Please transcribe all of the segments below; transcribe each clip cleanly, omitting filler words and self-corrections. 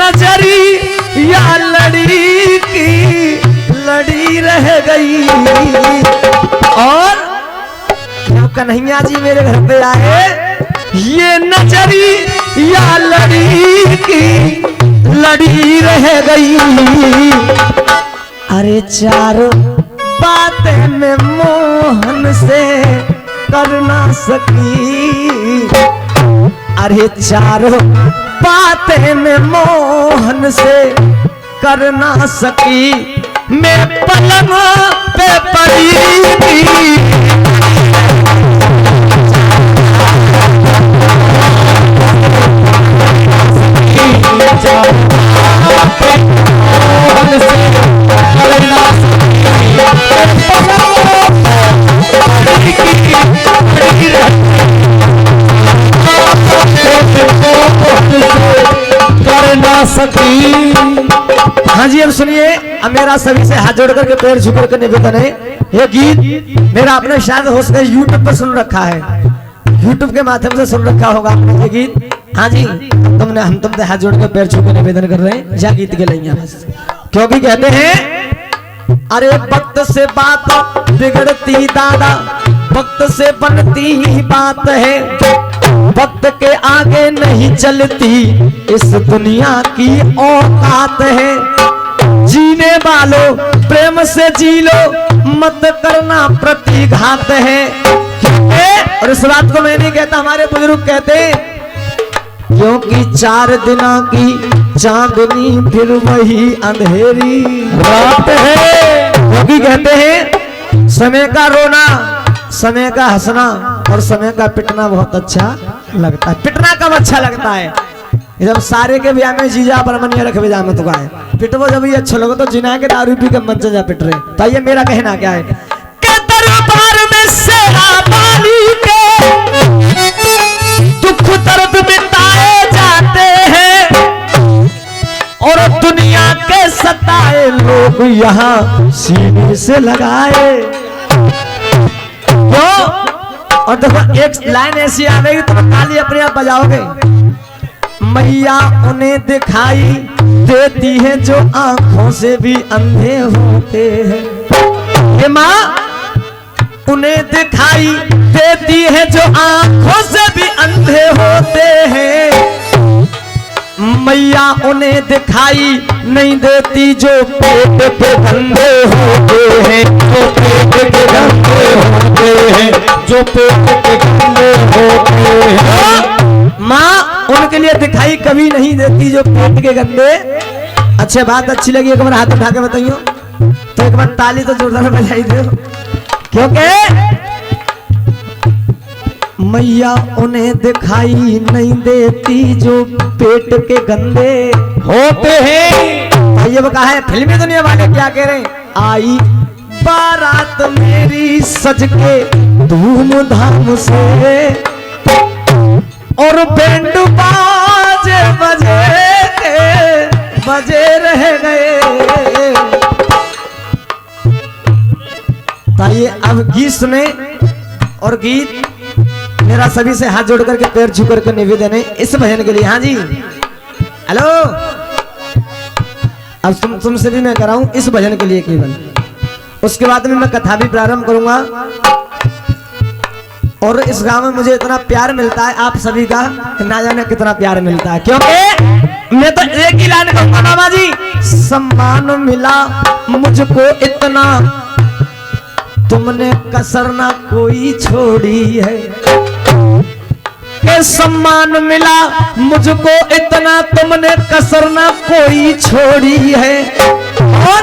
नजरी या लड़ी की लड़ी रह गई। और जब कन्हैया जी मेरे घर पे आए, ये नजरी या लड़ी की लड़ी रह गई। अरे चारों बातें में मोहन से कर ना सकी। अरे चारों बातें में मोहन से कर ना सकी। मैं पलंग पे पड़ी थी, हाँ जी। अब सुनिए, अब मेरा सभी से हाथ जोड़ करके पैर झुक कर निवेदन है, ये गीत मेरा आपने शायद हो सके यूट्यूब पर सुन रखा है, यूट्यूब के माध्यम से सुन रखा होगा आपने ये गीत। हाँ जी, हम तुमसे हाथ जोड़ कर पैर झुक कर निवेदन कर रहे हैं, जा गीत के लिए बस। क्योंकि कहते हैं अरे वक्त से बात बिगड़ती दादा, वक्त से बनती बात है, वक्त के आगे नहीं चलती इस दुनिया की औकात है। जीने वालों प्रेम से जी लो, मत करना प्रतिघात है। और इस बात को मैं नहीं कहता, हमारे बुजुर्ग कहते, क्योंकि 4 दिना की चांदनी फिर वही अंधेरी रात है। क्योंकि कहते हैं समय का रोना, समय का हंसना और समय का पिटना बहुत अच्छा लगता है। पिटना कब अच्छा लगता है? जब सारे के ब्याह में जीजा बरमनिया रख जा मत गाए, पिटवो जब ये अच्छा लगे तो जिना के दारू पी के मंच जा पिट रहे। तो ये मेरा कहना क्या है कि दरबार में सेरा बाली के दुख दर्द मिटाए जाते हैं, और दुनिया के सताए लोग यहाँ सीने से लगाए। और देखो एक लाइन ऐसी आ गई तो ताली अपने आप बजाओगे। मैया उन्हें दिखाई देती है जो आंखों से भी अंधे होते हैं। ये माँ उन्हें दिखाई देती है जो आंखों से भी अंधे होते हैं। मैया उन्हें दिखाई नहीं देती जो पेट पे गंदे होते हैं, जो पेट के गंदे होते हैं, जो पेट के गंदे होते हैं। माँ उनके लिए दिखाई कभी नहीं देती जो पेट के गंदे। अच्छा बात अच्छी लगी, एक बार हाथ उठा के बताइयो, तो एक बार ताली तो जोरदार बजाई दो। क्योंकि मैया उन्हें दिखाई नहीं देती जो पेट के गंदे होते हैं। ये वो कहा है, फिल्मी दुनिया वाले क्या कह रहे हैं, आई बारात मेरी सज के धूमधाम से, और बैंड बाजे बजे रह गए। तो ये अब गीत सुने, और गीत मेरा सभी से हाथ जोड़ करके पैर झुक करके निवेदन है इस भजन के लिए। हाँ जी, हेलो, अब तुमसे भी मैं कराऊं इस भजन के लिए केवल, उसके बाद में मैं कथा भी प्रारंभ करूंगा। और इस गांव में मुझे इतना प्यार मिलता है आप सभी का, ना जाने कितना प्यार मिलता है। क्योंकि मैं तो एक ही लाइन कहूंगा बाबा जी, सम्मान मिला मुझको इतना तुमने कसर ना कोई छोड़ी है। के सम्मान मिला मुझको इतना तुमने कसर ना कोई छोड़ी है, और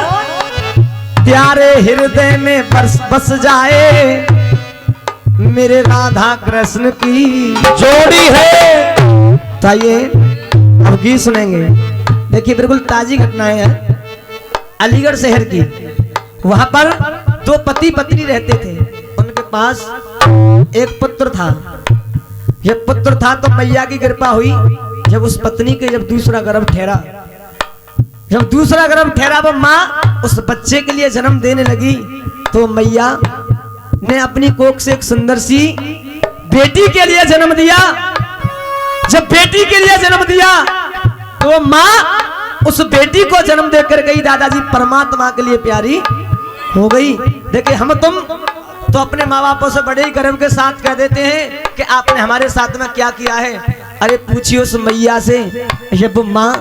प्यारे हृदय में बस जाए मेरे राधा कृष्ण की जोड़ी है। ताइए अब गीत सुनेंगे। देखिए बिल्कुल ताजी घटनाएं हैं अलीगढ़ शहर की। वहां पर 2 पति पत्नी रहते थे, उनके पास एक पुत्र था। जब पुत्र था तो मैया की कृपा हुई, जब उस पत्नी के जब दूसरा गर्भ ठहरा, जब दूसरा गर्भ ठहरा वो माँ उस बच्चे के लिए जन्म देने लगी, तो मैया ने अपनी कोख से एक सुंदर सी बेटी के लिए जन्म दिया। जब बेटी के लिए जन्म दिया तो वो माँ उस बेटी को जन्म देकर गई दादाजी परमात्मा के लिए प्यारी हो गई। देखिए हम तुम तो अपने माँ बापों से बड़े ही गर्व के साथ कह देते हैं कि आपने हमारे साथ में क्या किया है। अरे पूछिए उस मैया से, जब माँ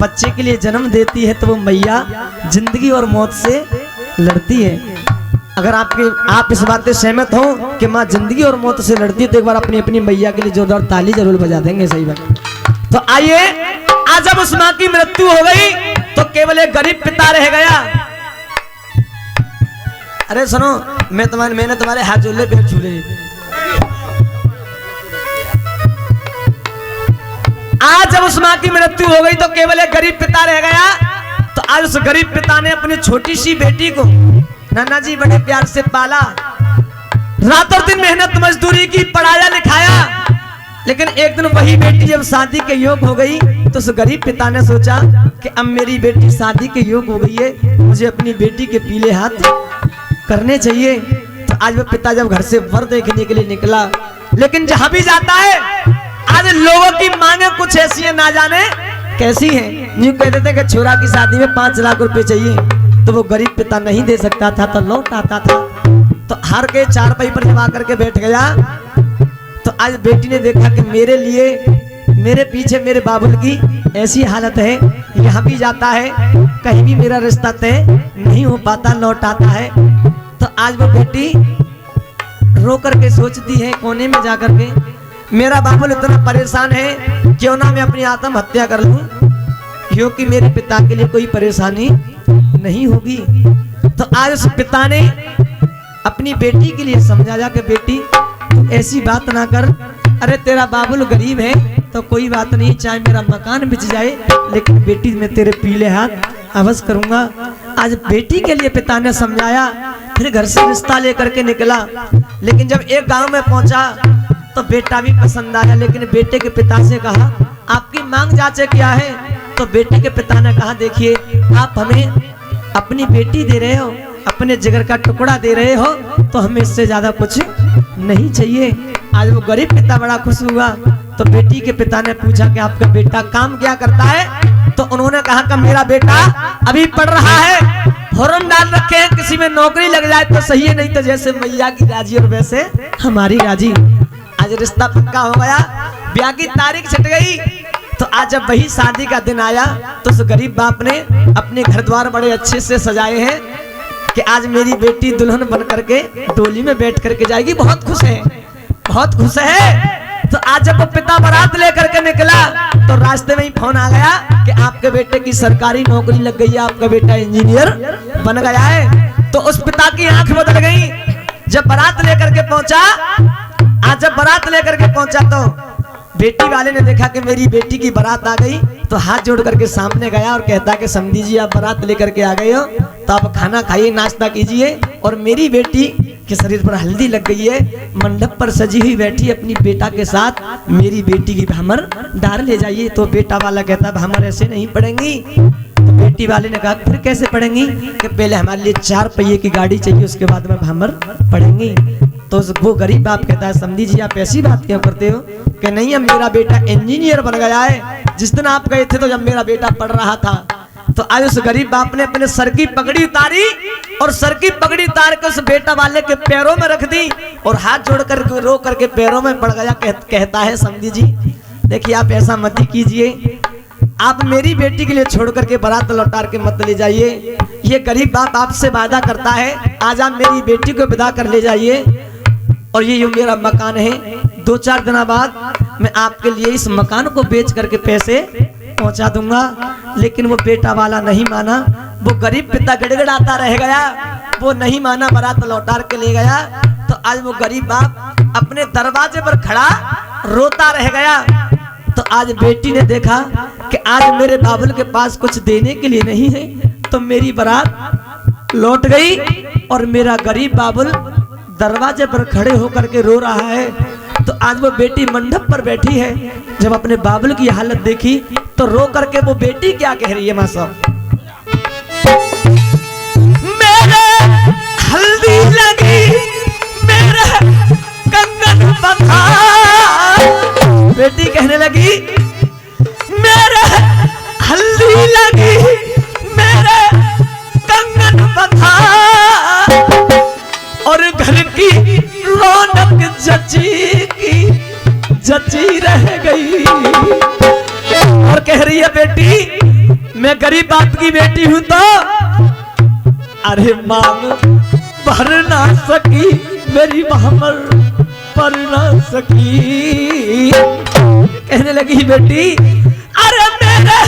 बच्चे के लिए जन्म देती है तो वो मैया जिंदगी और मौत से लड़ती है। अगर आप इस बात से सहमत हो कि माँ जिंदगी और मौत से लड़ती है तो एक बार अपनी अपनी मैया के लिए जोरदार ताली जरूर बजा देंगे। सही बात। तो आइए, आज जब उस माँ की मृत्यु हो गई तो केवल एक गरीब पिता रह गया। अरे सुनो, मैंने तुम्हारे हाथ झूले पेट झूले। आज जब उस माँ की मृत्यु हो गई तो केवल एक गरीब पिता रह गया। तो आज उस गरीब पिता ने अपनी छोटी सी बेटी को नाना जी बड़े प्यार से पाला, रातों दिन मेहनत मजदूरी की, पढ़ाया लिखाया। लेकिन एक दिन वही बेटी जब शादी के योग हो गई तो उस गरीब पिता ने सोचा कि अब मेरी बेटी शादी के योग हो गई है, मुझे अपनी बेटी के पीले हाथ करने चाहिए। तो आज वो पिता जब घर से वर देखने के लिए निकला, लेकिन जहां भी जाता है आज लोगों की मांगे कुछ ऐसी है ना जाने कैसी है। यूं कहते थे कि छोरा की शादी में 5 लाख रुपए चाहिए, तो वो गरीब पिता नहीं दे सकता था तो लौट आता था। तो हार के 4 पाई पर जमा करके बैठ गया। तो आज बेटी ने देखा कि मेरे लिए, मेरे पीछे मेरे बाबुल की ऐसी हालत है, यहाँ भी जाता है कहीं भी मेरा रिश्ता तय नहीं हो पाता, लौट आता है। तो आज वो बेटी रो करके सोचती है कोने में जा करके, मेरा बाबुल इतना परेशान है, क्यों ना मैं अपनी आत्महत्या कर लूं, क्योंकि मेरे पिता के लिए कोई परेशानी नहीं होगी। तो आज उस पिता ने अपनी बेटी के लिए समझाया कि बेटी तू ऐसी बात ना कर, अरे तेरा बाबुल गरीब है तो कोई बात नहीं, चाहे मेरा मकान बिक जाए लेकिन बेटी मैं तेरे पीले हाथ अवश्य करूंगा। आज बेटी के लिए पिता ने समझाया, फिर घर से रिश्ता लेकर के निकला। लेकिन जब एक गांव में पहुंचा तो बेटा भी पसंद आया, लेकिन बेटे के पिता से कहा आपकी मांग जांचे क्या है। तो बेटे के पिता ने कहा देखिए, आप हमें अपनी बेटी दे रहे हो, अपने जिगर का टुकड़ा दे रहे हो, तो हमें इससे ज्यादा कुछ नहीं चाहिए। आज वो गरीब पिता बड़ा खुश हुआ। तो बेटी के पिता ने पूछा कि आपका बेटा काम क्या करता है। तो उन्होंने कहा कि मेरा बेटा अभी पढ़ रहा है, फॉर्म डाल रखे हैं, किसी में नौकरी लग जाए तो सही है, नहीं तो जैसे मैया की राजी और वैसे हमारी राजी। आज रिश्ता पक्का हो गया, ब्याह की तारीख छट गई। तो आज जब वही शादी का दिन आया तो उस गरीब बाप ने अपने घर द्वार बड़े अच्छे से सजाए हैं कि आज मेरी बेटी दुल्हन बन करके डोली में बैठ करके जाएगी। बहुत खुश है, बहुत खुश है। तो आज जब वो पिता बारात लेकर के निकला तो रास्ते में ही फोन आ गया कि आपके बेटे की सरकारी नौकरी लग गई है, आपका बेटा इंजीनियर बन गया है। तो उस पिता की आंख बदल गई। जब बारात लेकर के पहुंचा, आज जब बारात लेकर के पहुंचा तो बेटी वाले ने देखा कि मेरी बेटी की बारात आ गई, तो हाथ जोड़ करके सामने गया और कहता कि समझी जी आप बारात लेकर के आ गए हो तो आप खाना खाइए, नाश्ता कीजिए, और मेरी बेटी के शरीर पर हल्दी लग गई है, मंडप पर सजी हुई बैठी अपनी बेटा के साथ, मेरी बेटी की भामर डाल ले जाइए। तो बेटा वाला कहता भामर ऐसे नहीं पड़ेंगी। तो बेटी वाले ने कहा फिर कैसे पड़ेंगी, कि पहले हमारे लिए 4 पहिए की गाड़ी चाहिए, उसके बाद में भामर पड़ेंगी। तो वो गरीब बाप कहता है समझी जी आप ऐसी बात क्यों करते हो, कि नहीं अब मेरा बेटा इंजीनियर बन गया है, जिस दिन आप गए थे तो जब मेरा बेटा पढ़ रहा था। तो आज उस गरीब बाप ने अपने सर की पगड़ी उतारी और सर की पगड़ी उतार के उस बेटा वाले के पैरों में रख दी और हाथ जोड़ कर रो करके पैरों में पड़ गया। कहता है समझी जी देखिए आप ऐसा मत कीजिए, आप मेरी बेटी के लिए छोड़ करके बारात लौटार के मत ले जाइए। ये गरीब बाप आपसे वादा करता है आज आप मेरी बेटी को विदा कर ले जाइए, और ये मेरा मकान है, 2-4 दिन बाद मैं आपके लिए इस मकान को बेच करके पैसे पहुंचा दूंगा। लेकिन वो बेटा वाला नहीं माना, वो गरीब पिता गिड़गिड़ाता रह गया, वो नहीं माना, बारात लौटार के ले गया। तो आज वो गरीब बाप अपने दरवाजे पर खड़ा रोता रह गया। तो आज बेटी ने देखा कि आज मेरे बाबुल के पास कुछ देने के लिए नहीं है, तो मेरी बारात लौट गई और मेरा गरीब बाबुल दरवाजे पर खड़े होकर के रो रहा है। तो आज वो बेटी मंडप पर बैठी है, जब अपने बाबुल की हालत देखी तो रो करके वो बेटी क्या कह रही है मां साहब, मेरे हल्दी लगी मेरे कंगन बंधा। बेटी कहने लगी मेरे जची की जची रह गई। और कह रही है बेटी मैं गरीब बाप की बेटी हूं तो अरे मांग भर ना सकी मेरी मामर पर ना सकी। कहने लगी बेटी अरे मेरे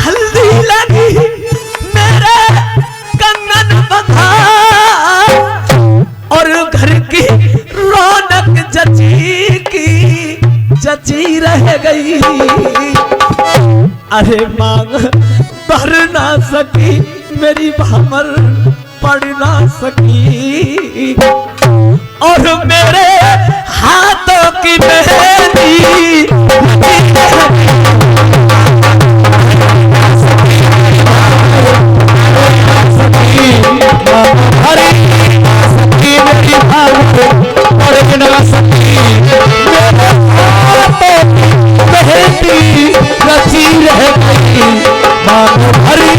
हल्दी लगी मेरे कंगन बंधा और घर की रौनक जची की जची रह गई। अरे मांग भर ना सकी मेरी भामर पढ़ ना सकी और मेरे हाथों की मेहंदी हरे सखी मेरी भाव पढ़ ना सकी मेहंदी रची रह गई। मानो हरी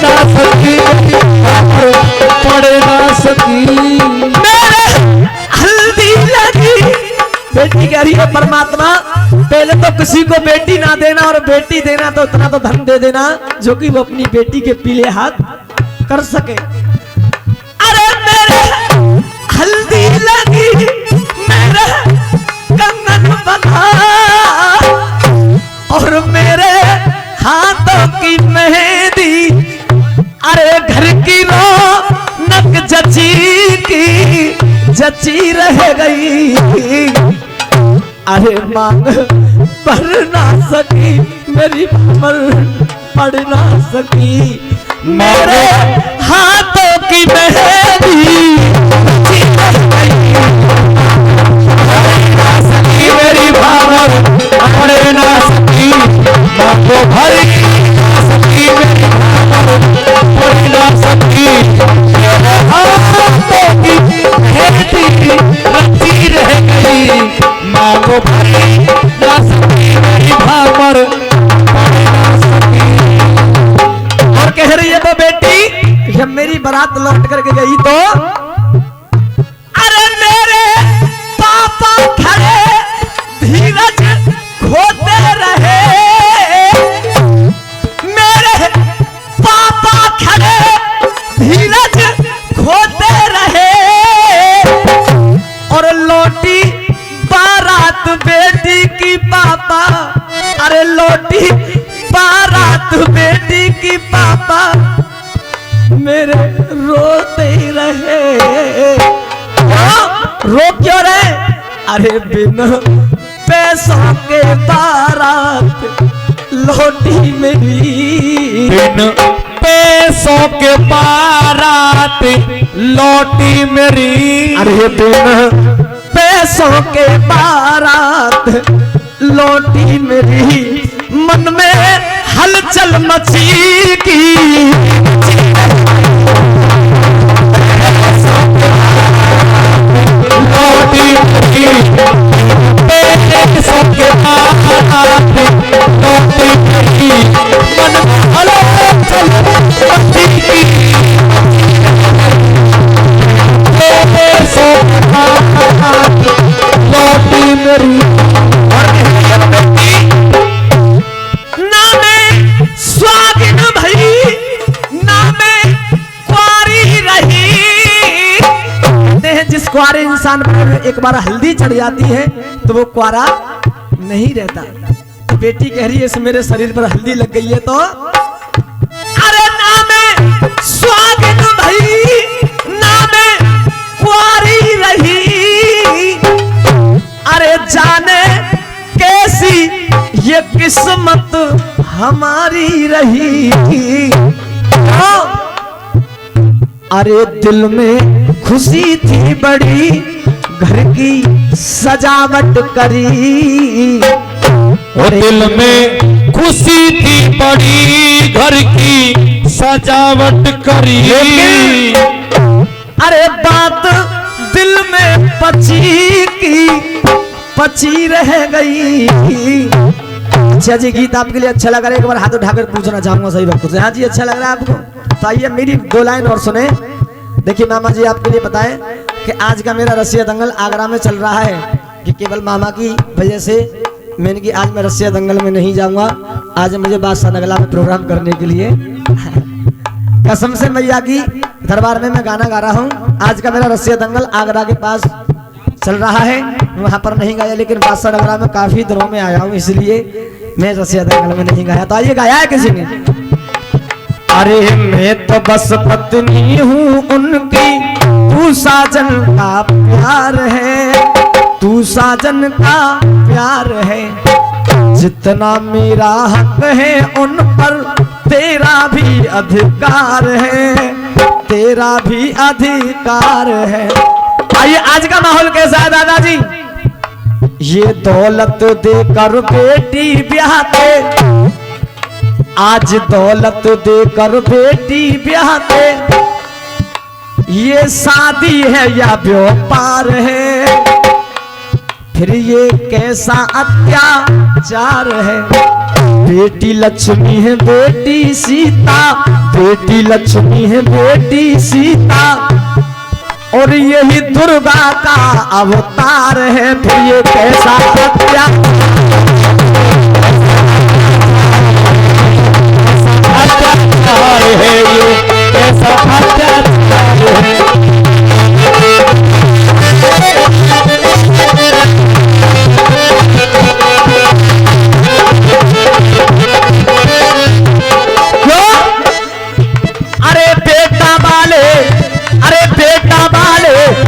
ना सकी पढ़ ना सकी मेरे हल्दी लगी। बेटी कह रही है परमात्मा पहले तो किसी को बेटी ना देना और बेटी देना तो इतना तो धन दे देना जो कि वो अपनी बेटी के पीले हाथ कर सके। अरे मेरे हल्दी लगी मेरे कंगन बंधा और मेरे हाथों की मेहंदी अरे घर की रौनक जची की जची रह गई। अरे मांग पढ़ ना सकी मेरी भामर पढ़ ना सकी मेरे हाथों की मेहंदी सकी मेरी भावना पढ़ ना सकी मांगो भरी सकी मेरी भावना पढ़ ना सकी हाथों की मेहंदी रची रह गई। मांगो भरी ना सकी मेरी भावना पढ़ ना सकी। और कह रही है वो बेटी जब मेरी बारात लौट करके गई तो अरे मेरे पापा खड़े धीरज खोते रहे मेरे पापा खड़े धीरज खोते रहे और लौटी बारात बेटी की पापा अरे लौटी बारात बेटी की पापा मेरे रोते रहे। रो क्यों रहे? अरे बिना पैसों के बारात लौटी मेरी बिन पैसों के बारात लौटी मेरी। अरे बिन पैसों के बारात लौटी मेरी मन में हलचल मची की लौटी मेरी पैसों के बारात लौटी मेरी मन में हलचल मची की पैसों के बारात लौटी मेरी। ना मैं स्वागिन भई ना मैं कुंवारी रही। कहते हैं जिस कुंवारे इंसान पर एक बार हल्दी चढ़ जाती है तो वो कुंवारा नहीं रहता। तो बेटी कह रही है इस मेरे शरीर पर हल्दी लग गई है तो अरे ना मैं स्वागिन भई ना मैं कुंवारी रही। अरे जाने कैसी ये किस्मत हमारी रही। अरे दिल में खुशी थी बड़ी घर की सजावट करी। और दिल में खुशी थी बड़ी घर की सजावट करी। अरे बात दिल में पची की पची रह गई। अच्छा जी गीत आपके लिए अच्छा लग रहा है एक बार हाथ उठाकर पूछना चाहूंगा सही वक्त से। हाँ जी अच्छा लग रहा है आपको तो आइए मेरी 2 लाइन और सुने। देखिए मामा जी आपके लिए बताएं कि आज का मेरा रसिया दंगल आगरा में चल रहा है कि केवल मामा की वजह से मैंने कि आज मैं रसिया दंगल में नहीं जाऊंगा। आज मुझे बादशाह नगला में प्रोग्राम करने के लिए कसम से मैया की दरबार में मैं गाना गा रहा हूँ। आज का मेरा रसिया दंगल आगरा के पास चल रहा है, वहां पर नहीं गाया, लेकिन बादशाह नगला में काफी दिनों में आया हूँ, इसलिए मैं रसिया दंगल में नहीं गाया। तो आइए, गाया है किसी ने? अरे मैं तो बस पत्नी हूँ उनकी, तू साजन का प्यार है, तू साजन का प्यार है, जितना मेरा हक है उन पर तेरा भी अधिकार है, तेरा भी अधिकार है। आइए, आज का माहौल कैसा है दादाजी? ये दौलत देकर बेटी ब्याहते, आज दौलत देकर बेटी ब्याहते, ये शादी है या व्यापार है, फिर ये कैसा अत्याचार है। बेटी लक्ष्मी है बेटी सीता, बेटी लक्ष्मी है बेटी सीता, और यही दुर्गा का अवतार है, फिर ये कैसा अत्याचार है, ये कैसा अत्याचार है।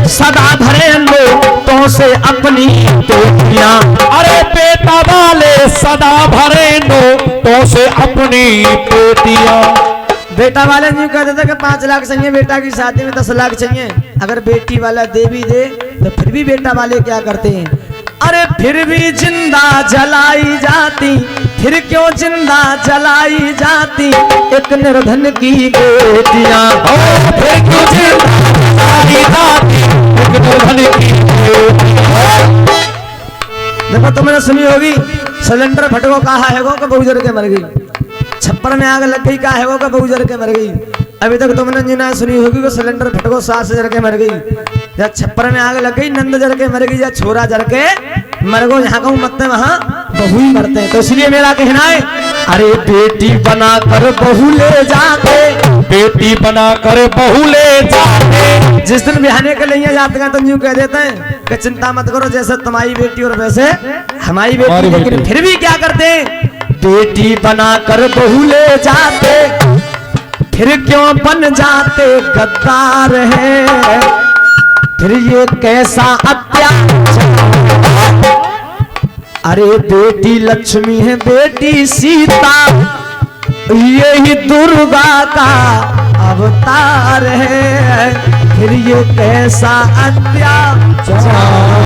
सदा भरे लो से अपनी पेटियां, अरे बेटा वाले सदा भरे नो तो से अपनी पेटियां। बेटा वाले नहीं कहते थे कि 5 लाख चाहिए, बेटा की शादी में 10 लाख चाहिए। अगर बेटी वाला दे भी दे तो फिर भी बेटा वाले क्या करते हैं? अरे फिर भी जिंदा जलाई जाती, फिर क्यों जिंदा जलाई जाती एक निर्धन की बेटियां, फिर क्यों जिंदा जलाई जाती एक निर्धन की बेटियां। देखो, तुमने सुनी होगी सिलेंडर फटको कहा है वो कि बहू जर के मर गई, छप्पर में आग लग गई कहा है वो कि बहू जर के मर गई। अभी तक तुमने जिना सुनी होगी कि सिलेंडर फटको सास जर के मर गई, या छप्पर में आग लग गई नंद जर के मर गई, या छोरा जर के मर गो। यहाँ कहूँ मरते वहां बहू ही मरते हैं। तो इसलिए मेरा कहना है, अरे बेटी बना कर बहू ले जाते, बेटी बना कर बहू ले जाते। जिस दिन बिहाने के लिए जाते हैं तो यूं कह देते हैं कि चिंता मत करो, जैसे तुम्हारी बेटी और वैसे हमारी बेटी। लेकिन फिर भी क्या करते हैं? बेटी बना कर बहू ले जाते, फिर क्यों बन जाते गद्दार है, फिर ये कैसा अत्याचार। अरे बेटी लक्ष्मी है बेटी सीता, यही दुर्गा का अवतार है, फिर ये कैसा अत्याचार।